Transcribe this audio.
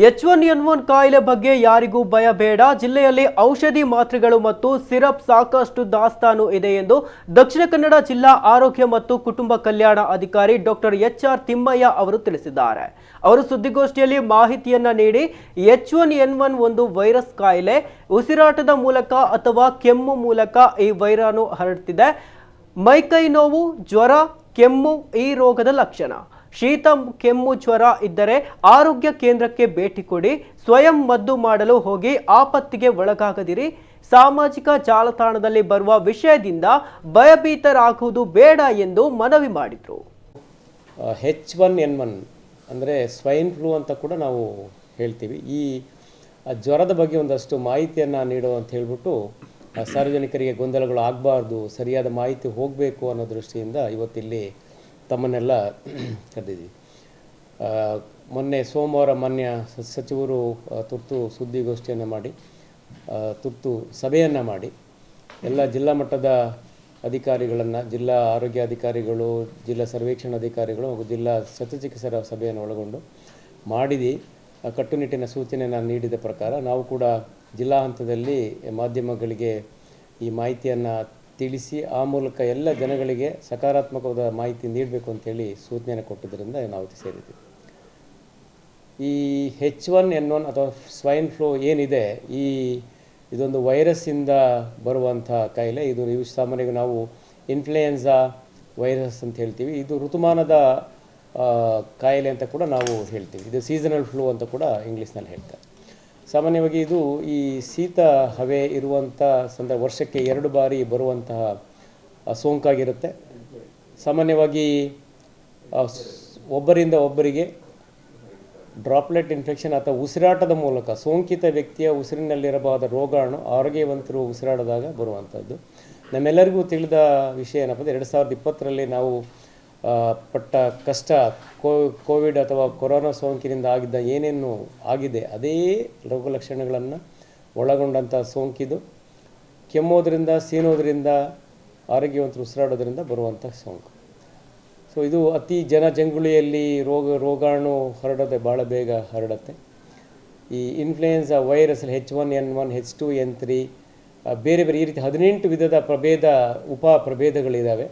H1N1 ಕಾಯಿಲೆ ಬಗ್ಗೆ ಯಾರಿಗೂ ಭಯ ಬೇಡ. ಜಿಲ್ಲೆಯಲ್ಲಿ ಔಷಧಿ ಮಾತ್ರೆಗಳು ಮತ್ತು ಸಿರಪ್ ಸಾಕಷ್ಟು ದಾಸ್ತಾನು ಇದೆ ಎಂದು ದಕ್ಷಿಣ ಕನ್ನಡ ಜಿಲ್ಲಾ ಆರೋಗ್ಯ ಮತ್ತು ಕುಟುಂಬ ಕಲ್ಯಾಣ ಅಧಿಕಾರಿ ಡಾಕ್ಟರ್ HR ತಿಮ್ಮಯ್ಯ ಅವರು ತಿಳಿಸಿದ್ದಾರೆ. ಅವರು ಸುದ್ದಿಗೋಷ್ಠಿಯಲ್ಲಿ ಮಾಹಿತಿಯನ್ನ ನೀಡಿ H1N1 ಒಂದು ವೈರಸ್ ಕಾಯಿಲೆ, ಉಸಿರಾಟದ ಮೂಲಕ ಅಥವಾ ಕೆಮ್ಮು ಮೂಲಕ ಈ ವೈರಾಣು ಹರಡುತ್ತಿದೆ. ಮೈಕೈ ನೋವು, ಜ್ವರ, ಕೆಮ್ಮು ಈ ರೋಗದ ಲಕ್ಷಣ. ಶೀತ, ಕೆಮ್ಮು, ಜ್ವರ ಇದ್ದರೆ ಆರೋಗ್ಯ ಕೇಂದ್ರಕ್ಕೆ ಭೇಟಿ ಕೊಡಿ. ಸ್ವಯಂ ಮದ್ದು ಮಾಡಲು ಹೋಗಿ ಆಪತ್ತಿಗೆ ಒಳಗಾಗದಿರಿ. ಸಾಮಾಜಿಕ ಜಾಲತಾಣದಲ್ಲಿ ಬರುವ ವಿಷಯದಿಂದ ಭಯಭೀತರಾಗುವುದು ಬೇಡ ಎಂದು ಮನವಿ ಮಾಡಿದರು. H1N1 ಅಂದರೆ ಸ್ವೈನ್ ಫ್ಲೂ ಅಂತ ಕೂಡ ನಾವು ಹೇಳ್ತೀವಿ. ಈ ಜ್ವರದ ಬಗ್ಗೆ ಒಂದಷ್ಟು ಮಾಹಿತಿಯನ್ನು ನೀಡು ಅಂತ ಹೇಳ್ಬಿಟ್ಟು ಸಾರ್ವಜನಿಕರಿಗೆ ಗೊಂದಲಗಳು ಆಗಬಾರ್ದು, ಸರಿಯಾದ ಮಾಹಿತಿ ಹೋಗಬೇಕು ಅನ್ನೋ ದೃಷ್ಟಿಯಿಂದ ಇವತ್ತಿಲ್ಲಿ ತಮ್ಮನ್ನೆಲ್ಲ ಕರೆದಿದ್ದೀವಿ. ಮೊನ್ನೆ ಸೋಮವಾರ ಮಾನ್ಯ ಸಚಿವರು ತುರ್ತು ಸುದ್ದಿಗೋಷ್ಠಿಯನ್ನು ಮಾಡಿ ತುರ್ತು ಸಭೆಯನ್ನು ಮಾಡಿ ಎಲ್ಲ ಜಿಲ್ಲಾ ಮಟ್ಟದ ಅಧಿಕಾರಿಗಳನ್ನು, ಜಿಲ್ಲಾ ಆರೋಗ್ಯ ಅಧಿಕಾರಿಗಳು, ಜಿಲ್ಲಾ ಸರ್ವೇಕ್ಷಣಾಧಿಕಾರಿಗಳು ಹಾಗೂ ಜಿಲ್ಲಾ ಶಸ್ತ್ರಚಿಕಿತ್ಸಕರ ಸಭೆಯನ್ನು ಒಳಗೊಂಡು ಮಾಡಿದ್ದು ಕಟ್ಟುನಿಟ್ಟಿನ ಸೂಚನೆಯನ್ನು ನೀಡಿದ ಪ್ರಕಾರ ನಾವು ಕೂಡ ಜಿಲ್ಲಾ ಹಂತದಲ್ಲಿ ಮಾಧ್ಯಮಗಳಿಗೆ ಈ ಮಾಹಿತಿಯನ್ನು ತಿಳಿಸಿ ಆ ಮೂಲಕ ಎಲ್ಲ ಜನಗಳಿಗೆ ಸಕಾರಾತ್ಮಕವಾದ ಮಾಹಿತಿ ನೀಡಬೇಕು ಅಂತೇಳಿ ಸೂಚನೆಯನ್ನು ಕೊಟ್ಟಿದ್ದರಿಂದ ನಾವು ಸೇರಿದ್ದೀವಿ. ಈ H1N1 ಅಥವಾ ಸ್ವೈನ್ ಫ್ಲೂ ಏನಿದೆ, ಇದೊಂದು ವೈರಸ್ಸಿಂದ ಬರುವಂಥ ಕಾಯಿಲೆ. ಇದು ಸಾಮಾನ್ಯವಾಗಿ ನಾವು ಇನ್ಫ್ಲೂಯೆನ್ಸಾ ವೈರಸ್ ಅಂತ ಹೇಳ್ತೀವಿ. ಇದು ಋತುಮಾನದ ಕಾಯಿಲೆ ಅಂತ ಕೂಡ ನಾವು ಹೇಳ್ತೀವಿ. ಇದು ಸೀಸನಲ್ ಫ್ಲೂ ಅಂತ ಕೂಡ ಇಂಗ್ಲೀಷ್ನಲ್ಲಿ ಹೇಳ್ತಾರೆ. ಸಾಮಾನ್ಯವಾಗಿ ಇದು ಈ ಶೀತ ಹವೆ ಇರುವಂಥ ವರ್ಷಕ್ಕೆ 2 ಬಾರಿ ಬರುವಂತಹ ಸೋಂಕಾಗಿರುತ್ತೆ. ಸಾಮಾನ್ಯವಾಗಿ ಒಬ್ಬರಿಂದ ಒಬ್ಬರಿಗೆ ಡ್ರಾಪ್ಲೆಟ್ ಇನ್ಫೆಕ್ಷನ್ ಅಥವಾ ಉಸಿರಾಟದ ಮೂಲಕ ಸೋಂಕಿತ ವ್ಯಕ್ತಿಯ ಉಸಿರಿನಲ್ಲಿರಬಹುದಾದ ರೋಗಾಣು ಆರೋಗ್ಯವಂತರು ಉಸಿರಾಡಿದಾಗ ಬರುವಂಥದ್ದು. ನಮ್ಮೆಲ್ಲರಿಗೂ ತಿಳಿದ ವಿಷಯ ಏನಪ್ಪ ಅಂದರೆ 2020ರಲ್ಲಿ ನಾವು ಪಟ್ಟ ಕಷ್ಟ, ಕೋವಿಡ್ ಅಥವಾ ಕೊರೋನಾ ಸೋಂಕಿನಿಂದ ಆಗಿದ್ದ ಏನೇನು ಆಗಿದೆ ಅದೇ ರೋಗ ಲಕ್ಷಣಗಳನ್ನು ಒಳಗೊಂಡಂಥ ಸೋಂಕಿದು. ಕೆಮ್ಮೋದ್ರಿಂದ, ಸೀನೋದ್ರಿಂದ, ಆರೋಗ್ಯವಂತರು ಉಸಿರಾಡೋದ್ರಿಂದ ಬರುವಂಥ ಸೋಂಕು. ಸೊ ಇದು ಅತಿ ಜನಜಂಗುಳಿಯಲ್ಲಿ ರೋಗಾಣು ಹರಡೋದೆ ಭಾಳ ಬೇಗ ಹರಡುತ್ತೆ. ಈ ಇನ್ಫ್ಲೂಯೆನ್ಸಾ ವೈರಸ್ H1N1, H2N3 ಬೇರೆ ಬೇರೆ ಈ ರೀತಿ 18 ವಿಧದ ಉಪ ಪ್ರಭೇದಗಳಿದ್ದಾವೆ.